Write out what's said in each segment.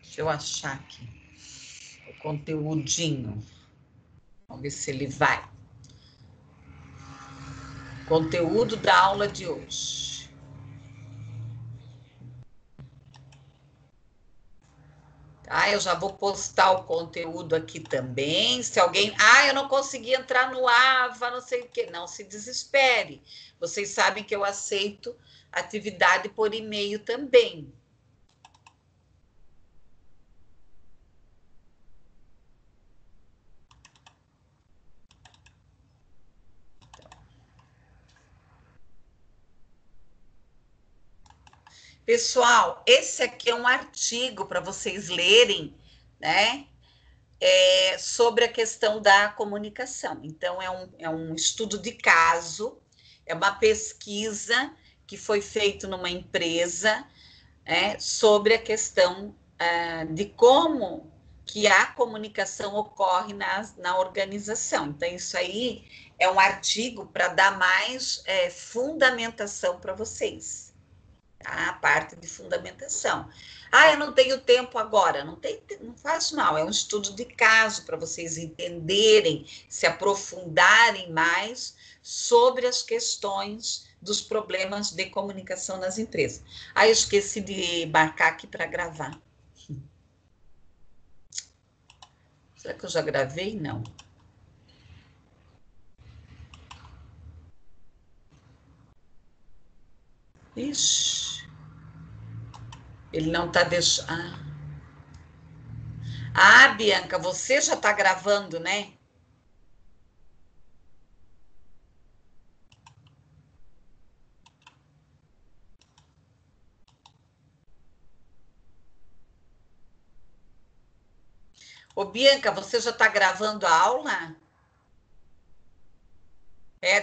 Deixa eu achar aqui o conteúdinho. Vamos ver se ele vai. Conteúdo da aula de hoje. Tá, eu já vou postar o conteúdo aqui também. Se alguém... eu não consegui entrar no AVA, não sei o quê. Não se desespere. Vocês sabem que eu aceito atividade por e-mail também. Pessoal, esse aqui é um artigo para vocês lerem, né? Sobre a questão da comunicação. Então, é um estudo de caso, é uma pesquisa que foi feita numa empresa sobre a questão de como que a comunicação ocorre na organização. Então, isso aí é um artigo para dar mais fundamentação para vocês. A parte de fundamentação. Eu não tenho tempo agora. Não faz mal, é um estudo de caso para vocês entenderem, se aprofundarem mais sobre as questões dos problemas de comunicação nas empresas. Eu esqueci de marcar aqui para gravar. Será que eu já gravei? Não. Ixi. Ele não está deixando... Bianca, você já está gravando, né? Ô, Bianca, você já está gravando a aula?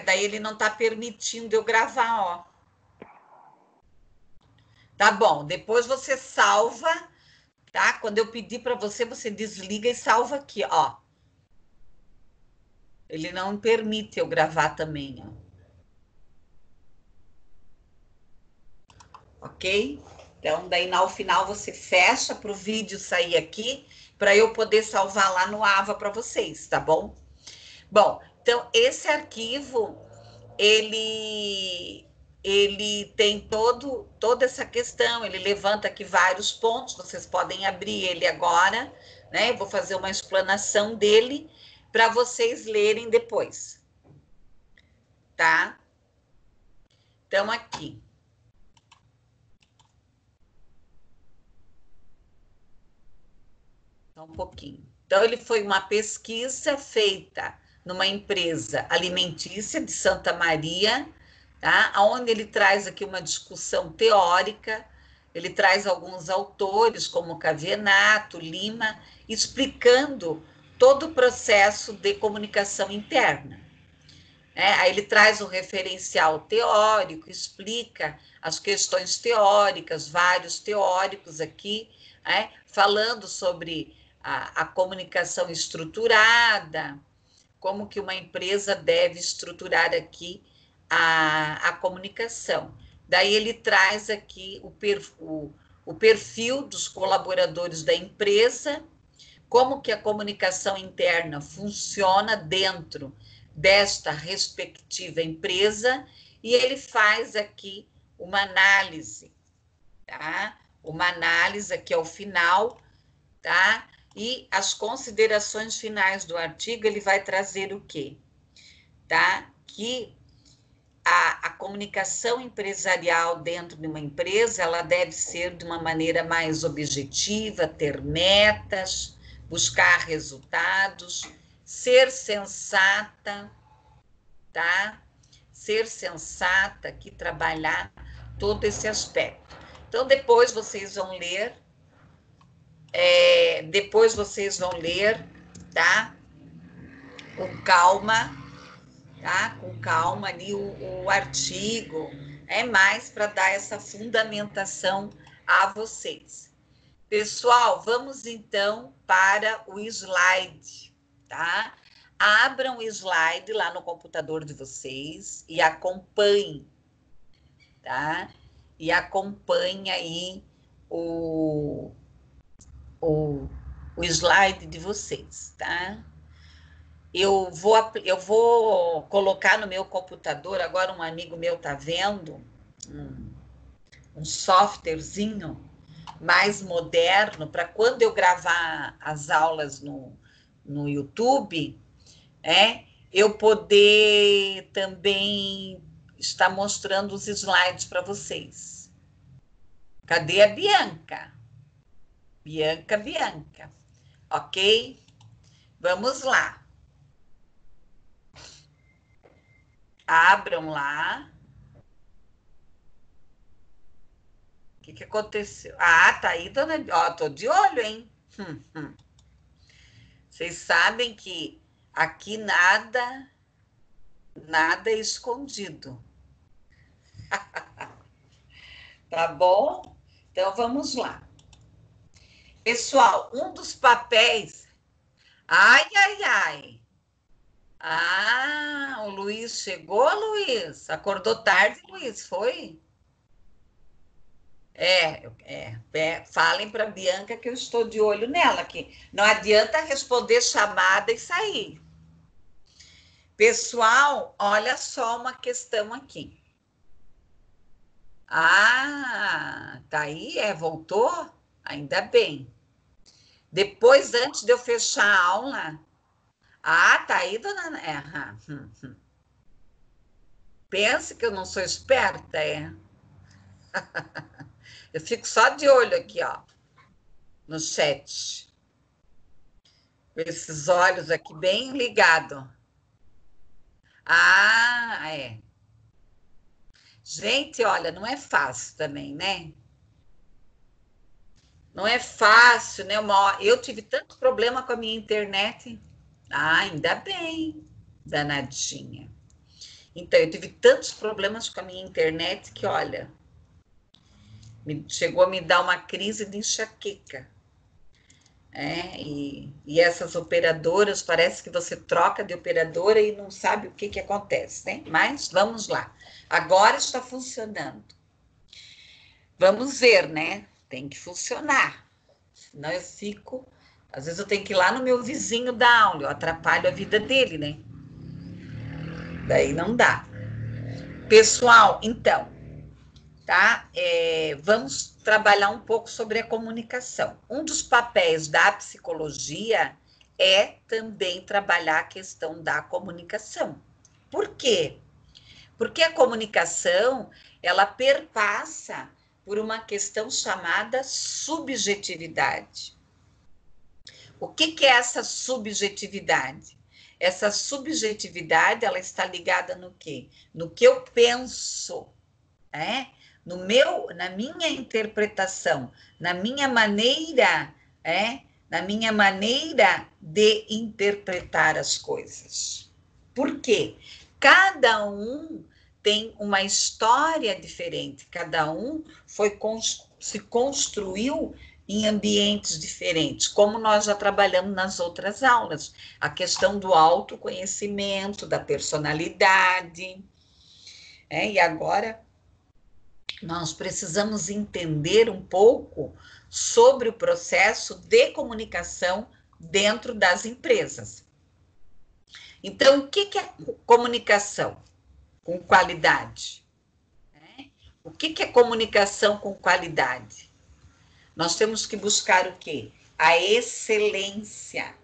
Daí ele não está permitindo eu gravar, ó. Tá bom, depois você salva, tá? Quando eu pedir para você, você desliga e salva aqui, ó. Ele não permite eu gravar também, ó. Ok? Então, daí ao final você fecha para o vídeo sair aqui, para eu poder salvar lá no AVA para vocês, tá bom? Bom, então esse arquivo, ele tem toda essa questão, ele levanta aqui vários pontos, vocês podem abrir ele agora, né? Eu vou fazer uma explanação dele para vocês lerem depois, tá? Então, aqui. Só um pouquinho. Então, ele foi uma pesquisa feita numa empresa alimentícia de Santa Maria, tá? Onde ele traz aqui uma discussão teórica, ele traz alguns autores, como Cavenato, Lima, explicando todo o processo de comunicação interna. Aí ele traz um referencial teórico, explica as questões teóricas, vários teóricos aqui, falando sobre a comunicação estruturada, como que uma empresa deve estruturar aqui a comunicação. Daí ele traz aqui o perfil dos colaboradores da empresa, como que a comunicação interna funciona dentro desta respectiva empresa, e ele faz aqui uma análise, tá? Uma análise aqui ao final, tá? E as considerações finais do artigo, ele vai trazer o quê? Tá? Que a comunicação empresarial dentro de uma empresa, ela deve ser de uma maneira mais objetiva, ter metas, buscar resultados, ser sensata, tá? Ser sensata, aqui trabalhar todo esse aspecto. Então, depois vocês vão ler, tá? Com calma, tá? Com calma ali o artigo, mais para dar essa fundamentação a vocês. Pessoal, vamos então para o slide, tá? Abram o slide lá no computador de vocês e acompanhem, tá? E acompanhem aí o o slide de vocês, tá? Eu vou colocar no meu computador, agora um amigo meu tá vendo um softwarezinho mais moderno para quando eu gravar as aulas no YouTube, eu poder também estar mostrando os slides para vocês. Cadê a Bianca? Bianca. Ok? Vamos lá. Abram lá. O que aconteceu? Ah, tá aí, dona. Ó, tô de olho, hein? Vocês sabem que aqui nada é escondido. Tá bom? Então vamos lá. Pessoal, um dos papéis. Ai. Ah, o Luiz chegou, Luiz? Acordou tarde, Luiz? Foi? Falem para Bianca que eu estou de olho nela, que não adianta responder chamada e sair. Pessoal, olha só uma questão aqui. Ah, tá aí, voltou? Ainda bem. Depois, antes de eu fechar a aula. Ah, tá aí, dona. Pense que eu não sou esperta, Eu fico só de olho aqui, ó, no chat. Com esses olhos aqui bem ligados. Ah, é. Gente, olha, não é fácil também, né? Não é fácil, né? Eu tive tanto problema com a minha internet. Ah, ainda bem, danadinha. Então, eu tive tantos problemas com a minha internet que, olha, chegou a me dar uma crise de enxaqueca. E essas operadoras, parece que você troca de operadora e não sabe o que acontece, né? Mas vamos lá. Agora está funcionando. Vamos ver, né? Tem que funcionar. Senão eu fico. Às vezes eu tenho que ir lá no meu vizinho dar aula, eu atrapalho a vida dele, né? Daí não dá. Pessoal, então, tá? Vamos trabalhar um pouco sobre a comunicação. Um dos papéis da psicologia é também trabalhar a questão da comunicação. Por quê? Porque a comunicação, ela perpassa por uma questão chamada subjetividade. O que é essa subjetividade? Essa subjetividade, ela está ligada no quê? No que eu penso, na minha interpretação, na minha maneira, na minha maneira de interpretar as coisas. Por quê? Cada um tem uma história diferente, cada um se construiu em ambientes diferentes, como nós já trabalhamos nas outras aulas, a questão do autoconhecimento, da personalidade, e agora nós precisamos entender um pouco sobre o processo de comunicação dentro das empresas. Então, o que é comunicação com qualidade? O que é comunicação com qualidade? Nós temos que buscar o quê? A excelência.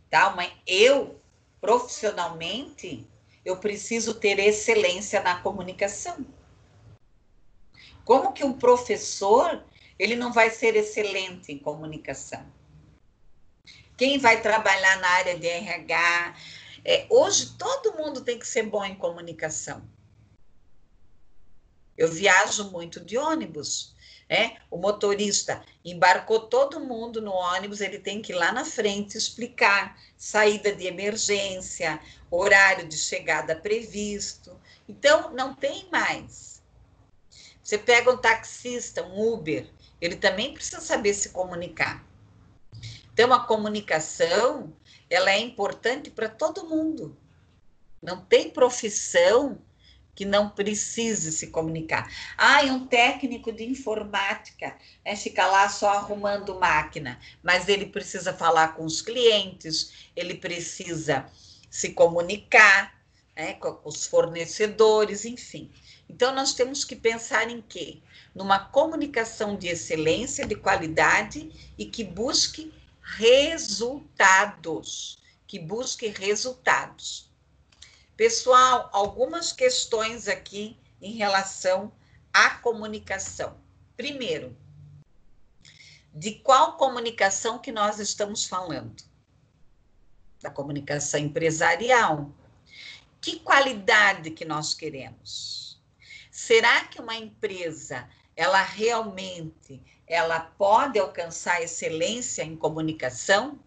Tá? Eu, profissionalmente, eu preciso ter excelência na comunicação. Como que um professor, ele não vai ser excelente em comunicação? Quem vai trabalhar na área de RH? Hoje, todo mundo tem que ser bom em comunicação. Eu viajo muito de ônibus, O motorista embarcou todo mundo no ônibus, ele tem que ir lá na frente explicar saída de emergência, horário de chegada previsto. Então, não tem mais. Você pega um taxista, um Uber, ele também precisa saber se comunicar. Então, a comunicação, ela é importante para todo mundo. Não tem profissão que não precise se comunicar. Ah, e um técnico de informática, fica lá só arrumando máquina, mas ele precisa falar com os clientes, ele precisa se comunicar, com os fornecedores, enfim. Então, nós temos que pensar em quê? Numa comunicação de excelência, de qualidade e que busque resultados. Pessoal, algumas questões aqui em relação à comunicação. Primeiro, de qual comunicação que nós estamos falando? Da comunicação empresarial. Que qualidade que nós queremos? Será que uma empresa, ela realmente, ela pode alcançar excelência em comunicação?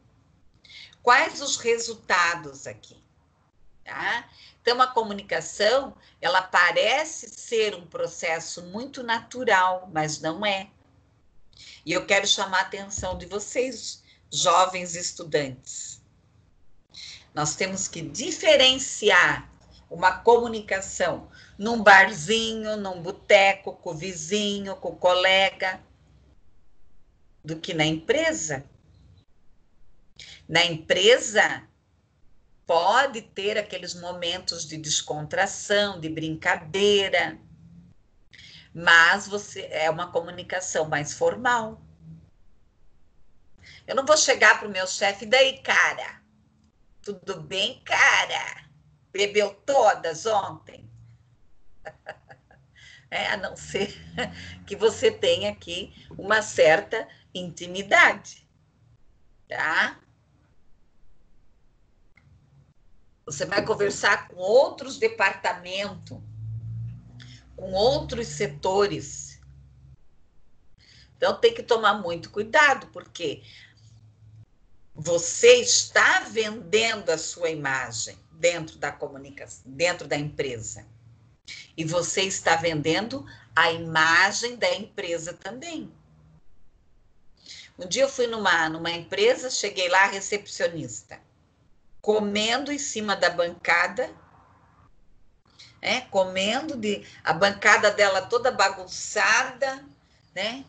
Quais os resultados aqui? Tá? Então, a comunicação, ela parece ser um processo muito natural, mas não é. E eu quero chamar a atenção de vocês, jovens estudantes. Nós temos que diferenciar uma comunicação num barzinho, num boteco, com o vizinho, com o colega, do que na empresa. Na empresa, pode ter aqueles momentos de descontração, de brincadeira, mas é uma comunicação mais formal. Eu não vou chegar para o meu chefe, e daí, cara? Tudo bem, cara? Bebeu todas ontem? A não ser que você tenha aqui uma certa intimidade, tá? Você vai conversar com outros departamentos, com outros setores. Então, tem que tomar muito cuidado, porque você está vendendo a sua imagem dentro da comunicação, dentro da empresa. E você está vendendo a imagem da empresa também. Um dia eu fui numa empresa, cheguei lá, recepcionista, comendo em cima da bancada, comendo, a bancada dela toda bagunçada, né?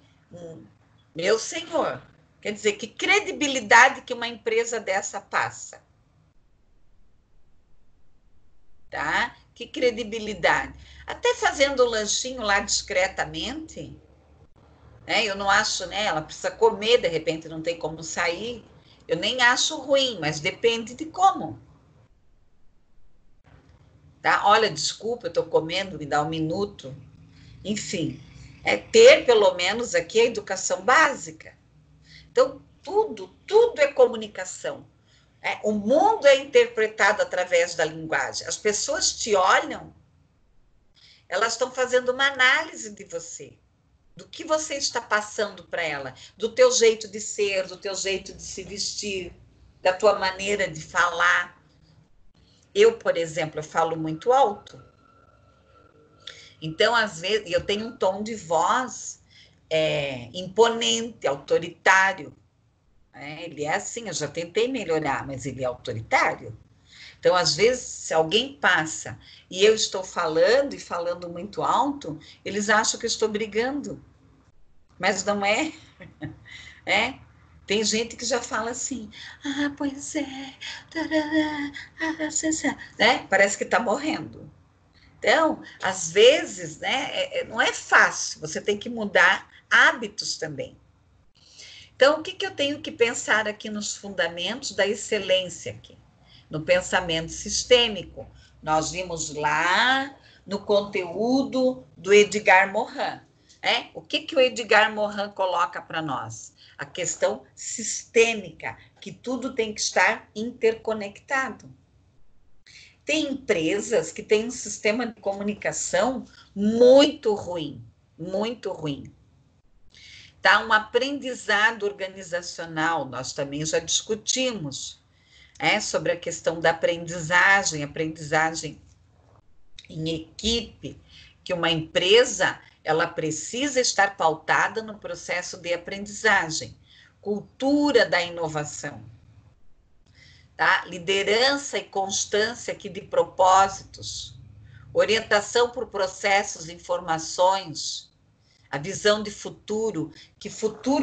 Meu senhor, quer dizer, que credibilidade que uma empresa dessa passa? Tá? Que credibilidade. Até fazendo o lanchinho lá discretamente, eu não acho, ela precisa comer, de repente não tem como sair. Eu nem acho ruim, mas depende de como. Tá? Olha, desculpa, eu estou comendo, me dá um minuto. Enfim, ter pelo menos aqui a educação básica. Então, tudo é comunicação. O mundo é interpretado através da linguagem. As pessoas te olham, elas estão fazendo uma análise de você, do que você está passando para ela, do teu jeito de ser, do teu jeito de se vestir, da tua maneira de falar. Eu, por exemplo, eu falo muito alto. Então, às vezes, eu tenho um tom de voz imponente, autoritário. Ele é assim, eu já tentei melhorar, mas ele é autoritário. Então, às vezes, se alguém passa e eu estou falando e falando muito alto, eles acham que eu estou brigando. Mas não é. Tem gente que já fala assim, pois é, parece que está morrendo. Então, às vezes, não é fácil, você tem que mudar hábitos também. Então, o que eu tenho que pensar aqui nos fundamentos da excelência aqui? No pensamento sistêmico. Nós vimos lá no conteúdo do Edgar Morin. O que o Edgar Morin coloca para nós? A questão sistêmica, que tudo tem que estar interconectado. Tem empresas que têm um sistema de comunicação muito ruim, muito ruim. Tá? Um aprendizado organizacional, nós também já discutimos, sobre a questão da aprendizagem em equipe, que uma empresa, ela precisa estar pautada no processo de aprendizagem, cultura da inovação, tá? Liderança e constância aqui de propósitos, orientação por processos, informações, a visão de futuro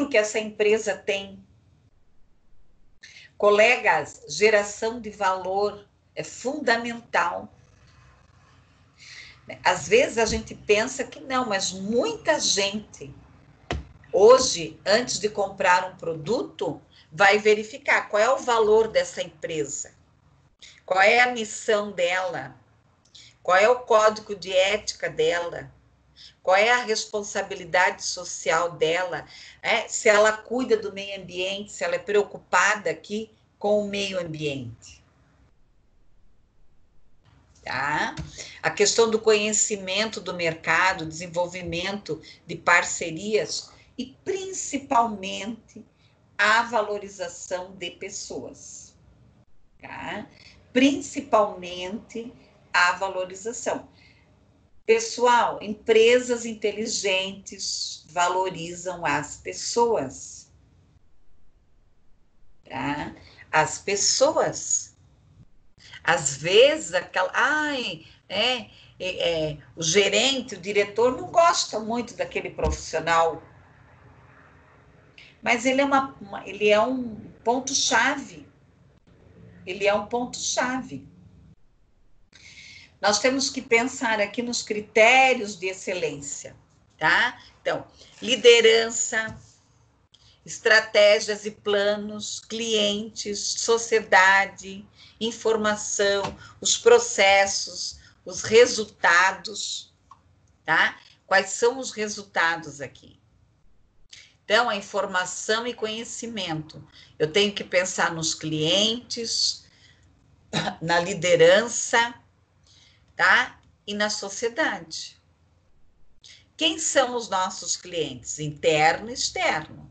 que essa empresa tem. Colegas, geração de valor é fundamental. Às vezes a gente pensa que não, mas muita gente hoje, antes de comprar um produto, vai verificar qual é o valor dessa empresa, qual é a missão dela, qual é o código de ética dela, qual é a responsabilidade social dela, se ela cuida do meio ambiente, se ela é preocupada aqui com o meio ambiente. Tá? A questão do conhecimento do mercado, desenvolvimento de parcerias e, principalmente, a valorização de pessoas. Tá? Principalmente a valorização. Pessoal, empresas inteligentes valorizam as pessoas. Tá? As pessoas. Às vezes, o gerente, o diretor não gosta muito daquele profissional, mas ele é um ponto-chave. Ele é um ponto-chave. Nós temos que pensar aqui nos critérios de excelência, tá? Então, liderança, estratégias e planos, clientes, sociedade, informação, os processos, os resultados, tá? Quais são os resultados aqui? Então, a informação e conhecimento. Eu tenho que pensar nos clientes, na liderança, tá? E na sociedade. Quem são os nossos clientes? Interno e externo.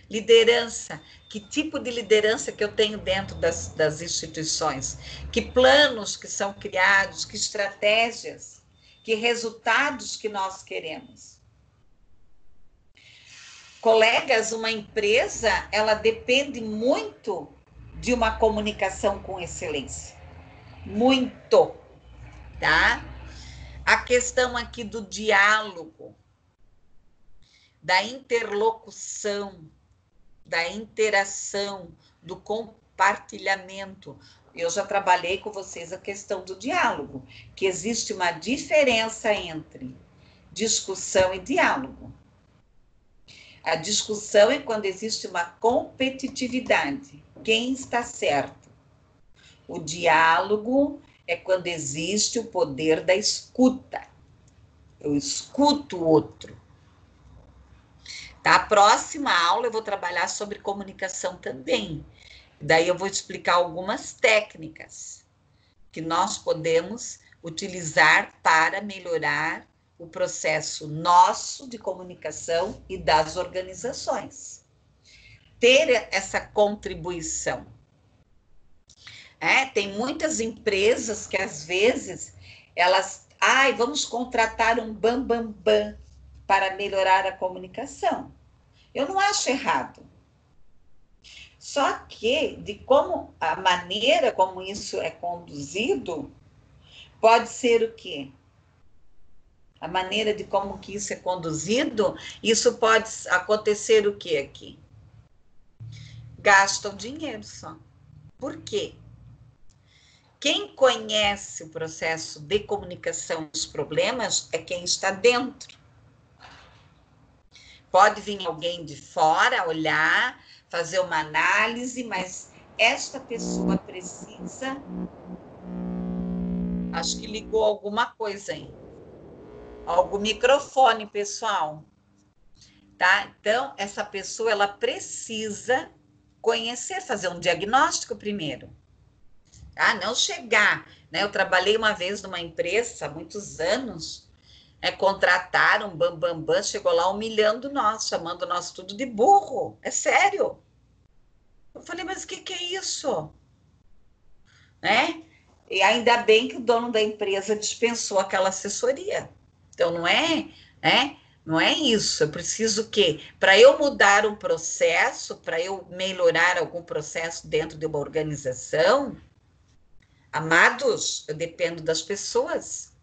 Liderança. Que tipo de liderança que eu tenho dentro das instituições? Que planos que são criados? Que estratégias? Que resultados que nós queremos? Colegas, uma empresa, ela depende muito de uma comunicação com excelência. Muito, tá? A questão aqui do diálogo, da interlocução, da interação, do compartilhamento. Eu já trabalhei com vocês a questão do diálogo, que existe uma diferença entre discussão e diálogo. A discussão é quando existe uma competitividade. Quem está certo? O diálogo é quando existe o poder da escuta. Eu escuto o outro. Tá? A próxima aula eu vou trabalhar sobre comunicação também. Daí eu vou explicar algumas técnicas que nós podemos utilizar para melhorar o processo nosso de comunicação e das organizações. Ter essa contribuição. Tem muitas empresas que, às vezes, elas... vamos contratar um bam-bam-bam para melhorar a comunicação. Eu não acho errado. Só que, a maneira como isso é conduzido, pode ser o quê? A maneira de como que isso é conduzido, isso pode acontecer o quê aqui? Gastam dinheiro só. Por quê? Quem conhece o processo de comunicação dos problemas é quem está dentro. Pode vir alguém de fora olhar, fazer uma análise, mas esta pessoa precisa... Acho que ligou alguma coisa aí. Algum microfone, pessoal. Tá? Então, essa pessoa, ela precisa conhecer, fazer um diagnóstico primeiro. Tá? Não chegar, né? Eu trabalhei uma vez numa empresa, há muitos anos, contrataram um bam-bam-bam, chegou lá humilhando nós, chamando nós tudo de burro. É sério. Eu falei, mas o que é isso? Né? E ainda bem que o dono da empresa dispensou aquela assessoria. Então, não é isso. Eu preciso o quê? Para eu mudar um processo, para eu melhorar algum processo dentro de uma organização, amados, eu dependo das pessoas.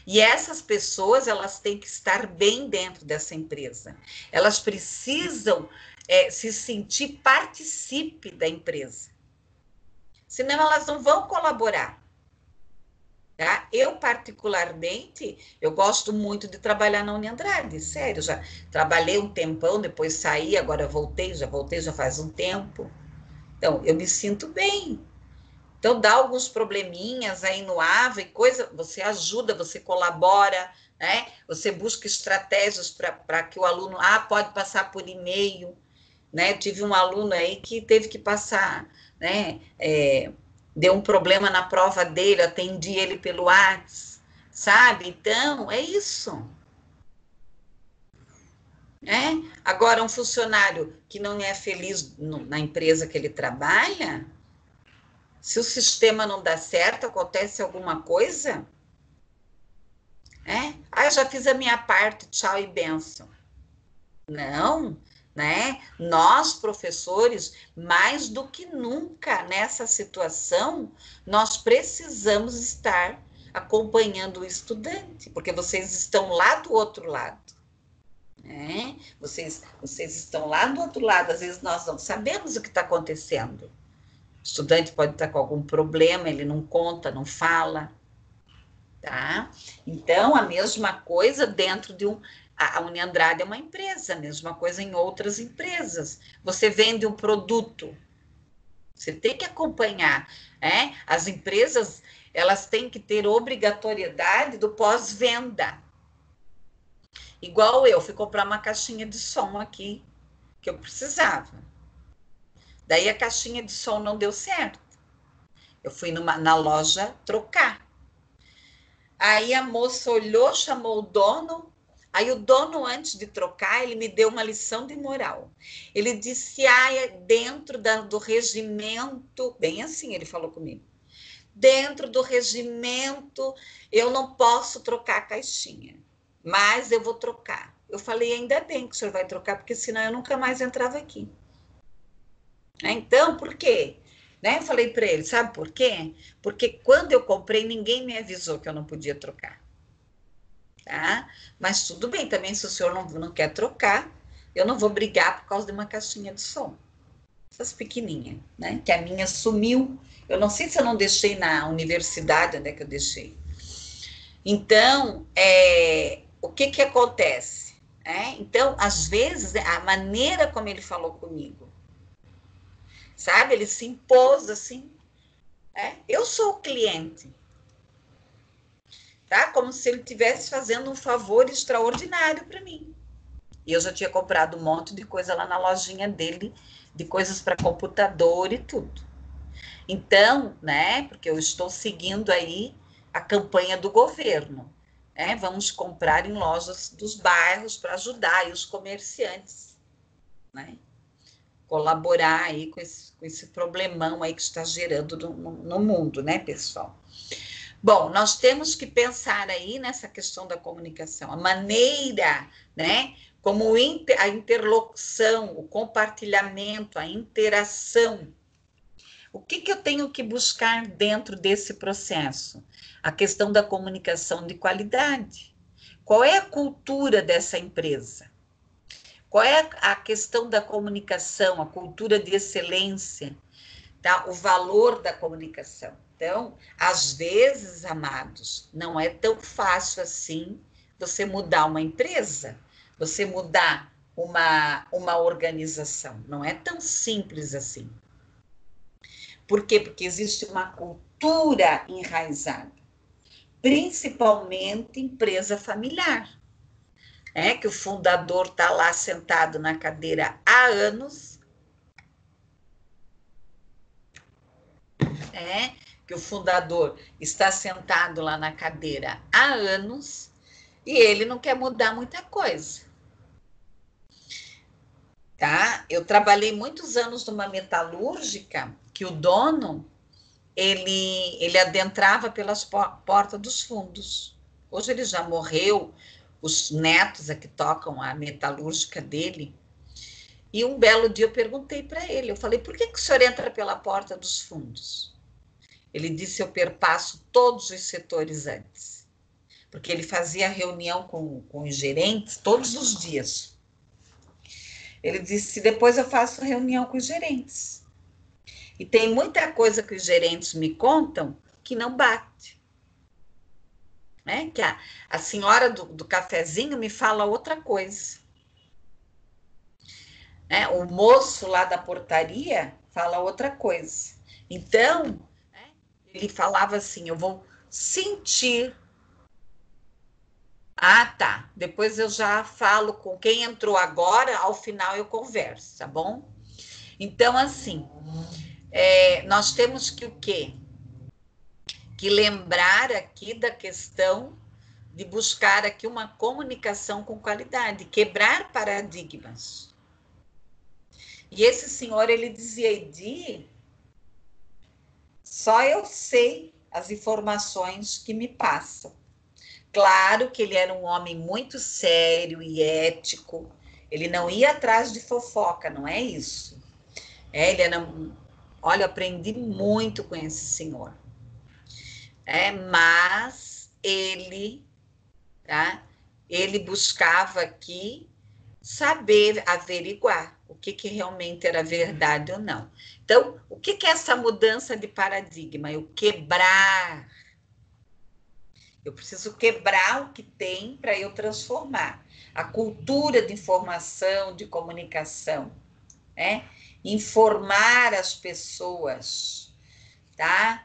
E essas pessoas, elas têm que estar bem dentro dessa empresa. Elas precisam se sentir partícipe da empresa. Senão, elas não vão colaborar. Tá? Eu, particularmente, eu gosto muito de trabalhar na Uniandrade, sério, já trabalhei um tempão, depois saí, agora voltei já faz um tempo. Então, eu me sinto bem. Então, dá alguns probleminhas aí no AVA e coisa, você ajuda, você colabora, né? Você busca estratégias para que o aluno, pode passar por e-mail, né? Eu tive um aluno aí que teve que passar, né? Deu um problema na prova dele, atendi ele pelo WhatsApp, sabe? Então, é isso. Agora, um funcionário que não é feliz na empresa que ele trabalha, se o sistema não dá certo, acontece alguma coisa, eu já fiz a minha parte, tchau e benção. Não, né? Nós, professores, mais do que nunca nessa situação, nós precisamos estar acompanhando o estudante, porque vocês estão lá do outro lado. Né? Vocês estão lá do outro lado, às vezes nós não sabemos o que está acontecendo. O estudante pode estar com algum problema, ele não conta, não fala, tá? Então, a mesma coisa dentro de a Uniandrade é uma empresa, a mesma coisa em outras empresas. Você vende um produto, você tem que acompanhar, As empresas, elas têm que ter obrigatoriedade do pós-venda. Igual eu fui comprar uma caixinha de som aqui, que eu precisava. Daí a caixinha de som não deu certo. Eu fui na loja trocar. Aí a moça olhou, chamou o dono. Aí o dono, antes de trocar, ele me deu uma lição de moral. Ele disse, dentro do regimento, bem assim ele falou comigo, dentro do regimento eu não posso trocar a caixinha, mas eu vou trocar. Eu falei, ainda bem que o senhor vai trocar, porque senão eu nunca mais entrava aqui. Então, por quê? Eu falei para ele, sabe por quê? Porque quando eu comprei, ninguém me avisou que eu não podia trocar. Tá? Mas tudo bem também, se o senhor não quer trocar, eu não vou brigar por causa de uma caixinha de som. Essas pequenininhas, né? Que a minha sumiu. Eu não sei se eu não deixei na universidade, onde é que eu deixei. Então, o que acontece? Então, às vezes, a maneira como ele falou comigo, sabe? Ele se impôs assim. Eu sou o cliente. Tá? Como se ele estivesse fazendo um favor extraordinário para mim. E eu já tinha comprado um monte de coisa lá na lojinha dele, de coisas para computador e tudo. Então, porque eu estou seguindo aí a campanha do governo. Vamos comprar em lojas dos bairros para ajudar aí os comerciantes. Colaborar aí com esse problemão aí que está gerando no mundo, pessoal? Bom, nós temos que pensar aí nessa questão da comunicação, a maneira, como a interlocução, o compartilhamento, a interação. O que eu tenho que buscar dentro desse processo? A questão da comunicação de qualidade. Qual é a cultura dessa empresa? Qual é a questão da comunicação, a cultura de excelência, tá? O valor da comunicação. Então, às vezes, amados, não é tão fácil assim você mudar uma empresa, você mudar uma organização. Não é tão simples assim. Por quê? Porque existe uma cultura enraizada, principalmente empresa familiar. Que o fundador está lá sentado na cadeira há anos, que o fundador está sentado lá na cadeira há anos e ele não quer mudar muita coisa. Tá? Eu trabalhei muitos anos numa metalúrgica que o dono, ele adentrava pelas portas dos fundos. Hoje ele já morreu, os netos é que tocam a metalúrgica dele. E um belo dia eu perguntei para ele, eu falei, por que o senhor entra pela porta dos fundos? Ele disse, eu perpasso todos os setores antes. porque ele fazia reunião com os gerentes todos os dias. Ele disse, depois eu faço reunião com os gerentes. E tem muita coisa que os gerentes me contam que não bate. Né? Que a senhora do cafezinho me fala outra coisa. Né? O moço lá da portaria fala outra coisa. Então, né, ele falava assim, eu vou sentir. Ah, tá. Depois eu já falo com quem entrou agora, ao final eu converso, tá bom? Então, assim, nós temos que o quê? Que lembrar aqui da questão de buscar aqui uma comunicação com qualidade, quebrar paradigmas. E esse senhor, ele dizia, Edi, só eu sei as informações que me passam. Claro que ele era um homem muito sério e ético, ele não ia atrás de fofoca, não é isso. Ele era, olha, eu aprendi muito com esse senhor. Mas ele, tá? Ele buscava aqui saber averiguar o que realmente era verdade ou não. Então, o que é essa mudança de paradigma? Eu quebrar. Eu preciso quebrar o que tem para eu transformar. A cultura de informação, de comunicação, né? Informar as pessoas, tá?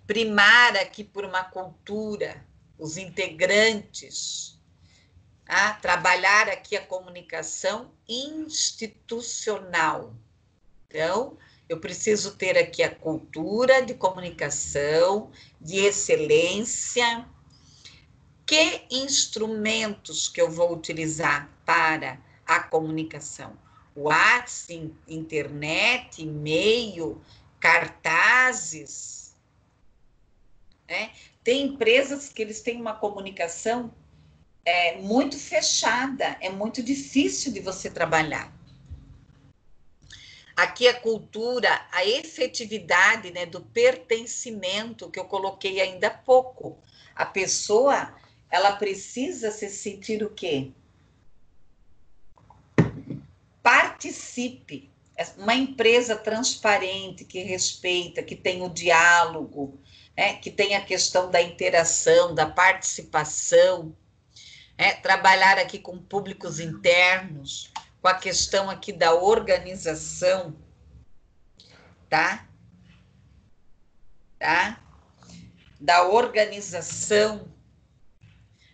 Primar aqui por uma cultura, os integrantes, tá? Trabalhar aqui a comunicação institucional. Então, eu preciso ter aqui a cultura de comunicação, de excelência. Que instrumentos que eu vou utilizar para a comunicação? WhatsApp, internet, e-mail, cartazes. Né? Tem empresas que eles têm uma comunicação muito fechada, é muito difícil de você trabalhar. Aqui a cultura, a efetividade, né, do pertencimento, que eu coloquei ainda há pouco. A pessoa, ela precisa se sentir o quê? Participe. Uma empresa transparente, que respeita, que tem o diálogo, que tem a questão da interação, da participação, trabalhar aqui com públicos internos, com a questão aqui da organização, tá? Tá? Da organização,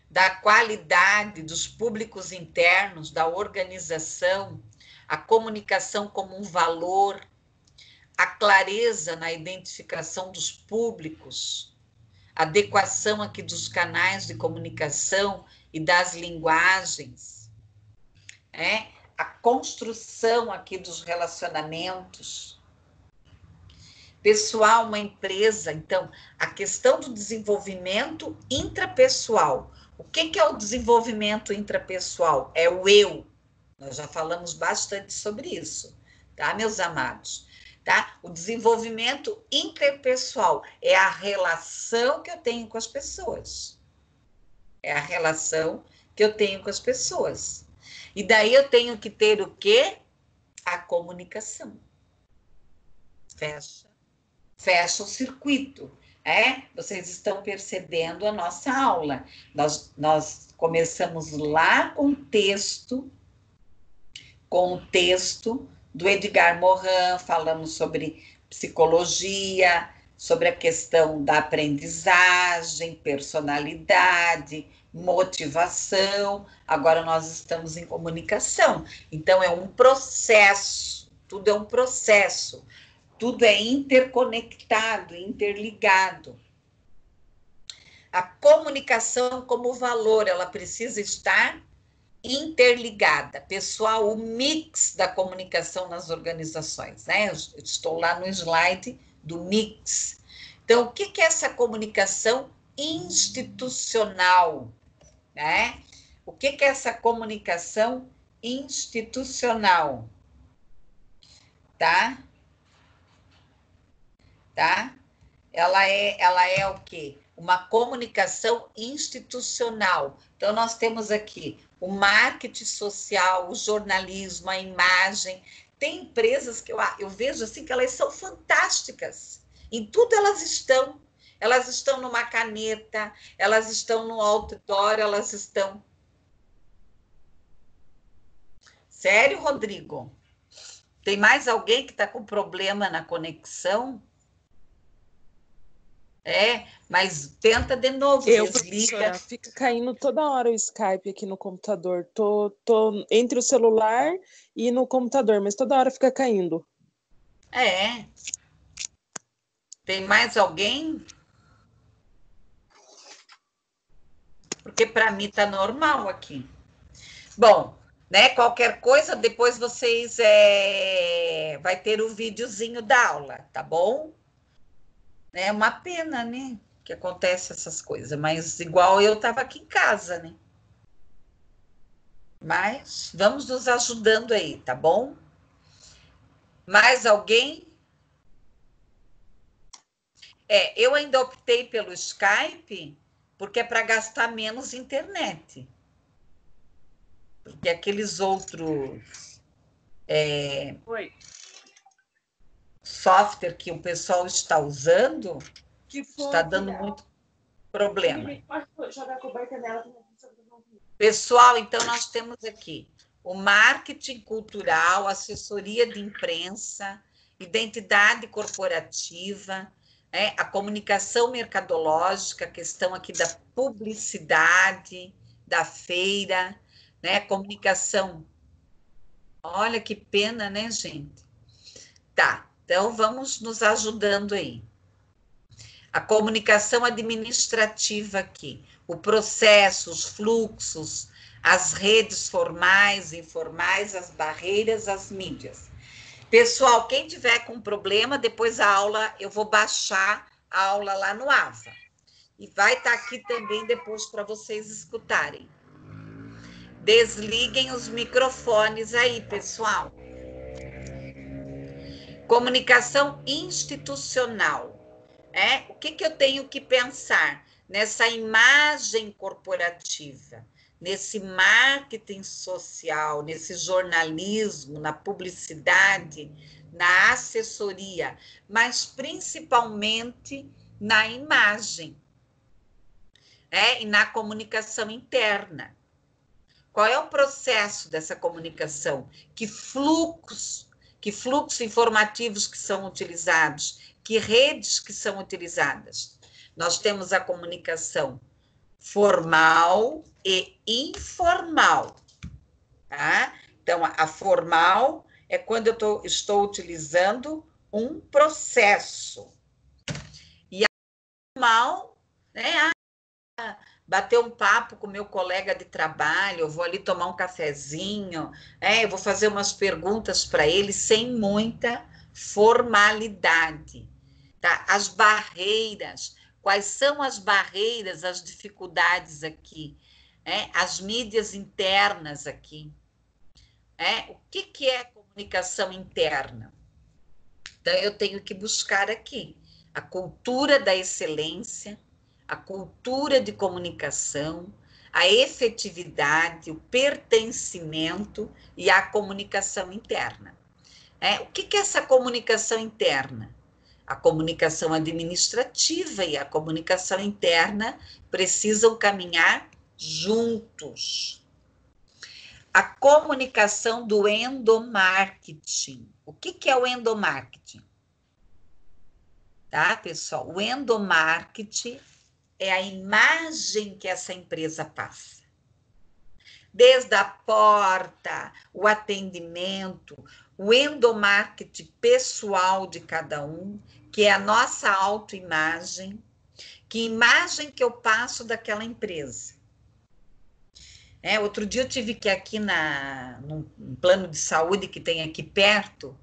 da qualidade dos públicos internos, da organização, a comunicação como um valor, a clareza na identificação dos públicos, a adequação aqui dos canais de comunicação e das linguagens, a construção aqui dos relacionamentos. Pessoal, uma empresa, então, a questão do desenvolvimento intrapessoal. O que é o desenvolvimento intrapessoal? É o eu. Nós já falamos bastante sobre isso, tá, meus amados? Tá? O desenvolvimento interpessoal é a relação que eu tenho com as pessoas. É a relação que eu tenho com as pessoas. E daí eu tenho que ter o quê? A comunicação. Fecha o circuito. Vocês estão percebendo a nossa aula. Nós começamos lá com o texto do Edgar Morin, falamos sobre psicologia, sobre a questão da aprendizagem, personalidade, motivação. Agora nós estamos em comunicação. Então, é um processo, tudo é um processo. Tudo é interconectado, interligado. A comunicação como valor, ela precisa estar interligada. Pessoal, o mix da comunicação nas organizações, né? Eu estou lá no slide do mix. Então, o que é essa comunicação institucional, né? O que é essa comunicação institucional? Tá? Ela é o quê? uma comunicação institucional. Então, nós temos aqui o marketing social, o jornalismo, a imagem. Tem empresas que eu vejo assim que elas são fantásticas. Em tudo elas estão. Elas estão numa caneta, elas estão no outdoor, elas estão... Sério, Rodrigo? Tem mais alguém que está com problema na conexão? Mas tenta de novo, desliga. Professora, fica caindo toda hora o Skype aqui no computador. Tô entre o celular e no computador, mas toda hora fica caindo. Tem mais alguém? Porque para mim tá normal aqui. Bom, né? Qualquer coisa, depois vocês vai ter o videozinho da aula, tá bom? É uma pena, né? Que acontece essas coisas, mas igual eu estava aqui em casa, né? Mas vamos nos ajudando aí, tá bom? Mais alguém? Eu ainda optei pelo Skype, porque é para gastar menos internet. Porque aqueles outros software que o pessoal está usando está dando muito problema. Pessoal, então nós temos aqui o marketing cultural, assessoria de imprensa, identidade corporativa, a comunicação mercadológica, a questão aqui da publicidade, da feira, né? Comunicação. Olha que pena, né, gente? Tá, então vamos nos ajudando aí. A comunicação administrativa aqui, o processo, os fluxos, as redes formais, informais, as barreiras, as mídias. Pessoal, quem tiver com problema, depois a aula, eu vou baixar a aula lá no AVA. E vai estar aqui também depois para vocês escutarem. Desliguem os microfones aí, pessoal. Comunicação institucional. O que eu tenho que pensar nessa imagem corporativa, nesse marketing social, nesse jornalismo, na publicidade, na assessoria, mas principalmente na imagem, e na comunicação interna. Qual é o processo dessa comunicação? Que fluxos informativos que são utilizados? Que redes que são utilizadas? Nós temos a comunicação formal e informal, tá? Então, a formal é quando eu estou utilizando um processo. E a informal, né? Bater um papo com meu colega de trabalho, eu vou ali tomar um cafezinho, eu vou fazer umas perguntas para ele sem muita formalidade, tá? As barreiras, quais são as barreiras, as dificuldades aqui, as mídias internas aqui, o que é comunicação interna? Então, eu tenho que buscar aqui a cultura da excelência, a cultura de comunicação, a efetividade, o pertencimento e a comunicação interna. O que é essa comunicação interna? A comunicação administrativa e a comunicação interna precisam caminhar juntos. A comunicação do endomarketing. O que é o endomarketing? Tá, pessoal? O endomarketing é a imagem que essa empresa passa. Desde a porta, o atendimento, o endomarketing pessoal de cada um, que é a nossa autoimagem, que imagem que eu passo daquela empresa. Outro dia eu tive que aqui num plano de saúde que tem aqui perto,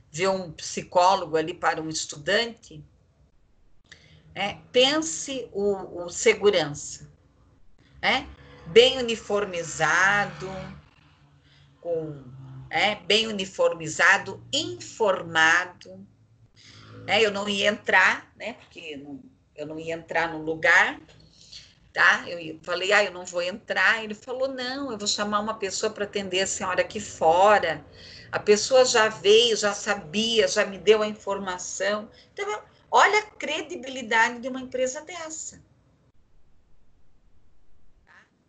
ver um psicólogo ali para um estudante. Pense o segurança, bem uniformizado, bem uniformizado, informado. Eu não ia entrar, porque eu não ia entrar no lugar, tá? Eu falei, eu não vou entrar. Ele falou, não, eu vou chamar uma pessoa para atender a senhora aqui fora. A pessoa já veio, já sabia, já me deu a informação. Então, olha a credibilidade de uma empresa dessa.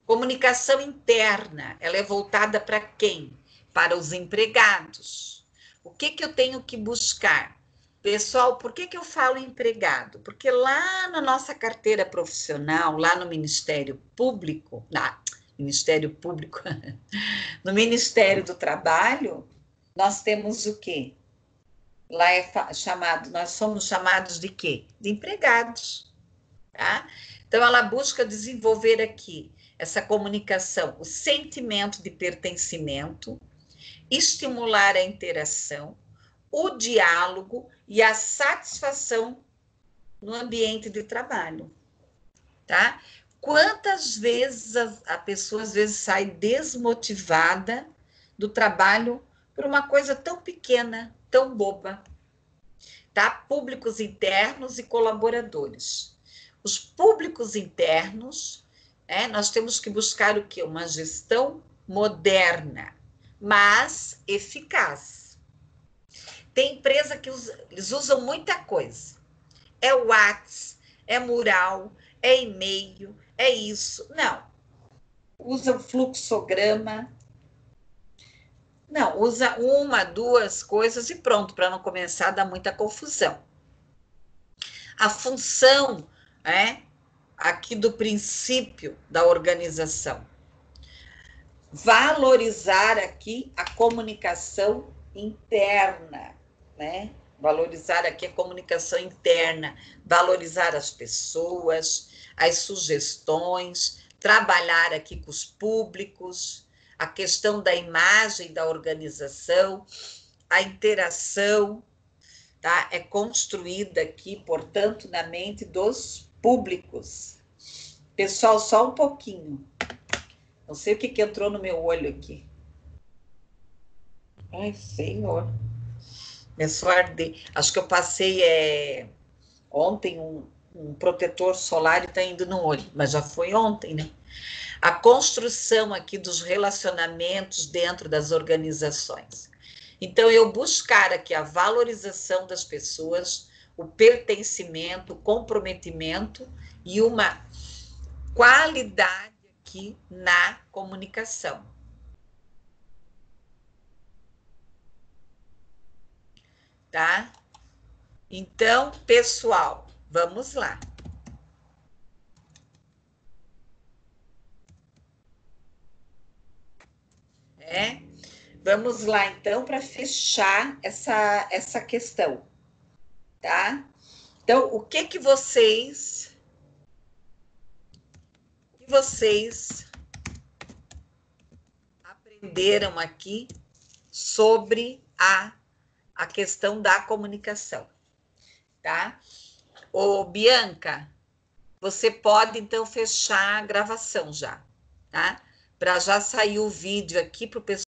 Comunicação interna, ela é voltada para quem? Para os empregados. O que eu tenho que buscar? Pessoal, por que eu falo empregado? Porque lá na nossa carteira profissional, lá no Ministério Público, no Ministério do Trabalho, nós temos o quê? Lá nós somos chamados de quê? De empregados, tá? Então, ela busca desenvolver aqui essa comunicação, o sentimento de pertencimento, estimular a interação, o diálogo e a satisfação no ambiente de trabalho, tá? Quantas vezes a pessoa, às vezes, sai desmotivada do trabalho por uma coisa tão pequena, tão boba, tá? Públicos internos e colaboradores. Os públicos internos, nós temos que buscar o quê? Uma gestão moderna, mas eficaz. Tem empresa que eles usam muita coisa. É WhatsApp, é mural, é e-mail, é isso. Não. Usa o fluxograma. Não, usa uma, duas coisas e pronto, para não começar a dar muita confusão. A função, aqui do princípio da organização. Valorizar aqui a comunicação interna, né? Valorizar aqui a comunicação interna, valorizar as pessoas, as sugestões, trabalhar aqui com os públicos, a questão da imagem da organização, a interação, tá? É construída aqui, portanto, na mente dos públicos. Pessoal, só um pouquinho. Não sei o que entrou no meu olho aqui. Ai, Senhor. Começou a arder. Acho que eu passei ontem um protetor solar e está indo no olho, mas já foi ontem, né? A construção aqui dos relacionamentos dentro das organizações. Então, eu buscar aqui a valorização das pessoas, o pertencimento, o comprometimento e uma qualidade aqui na comunicação. Tá? Então, pessoal, vamos lá. Vamos lá, então, para fechar essa questão, tá? Então, o que vocês aprenderam aqui sobre a questão da comunicação, tá? Ô, Bianca, você pode, então, fechar a gravação já, tá? Para já sair o vídeo aqui para o pessoal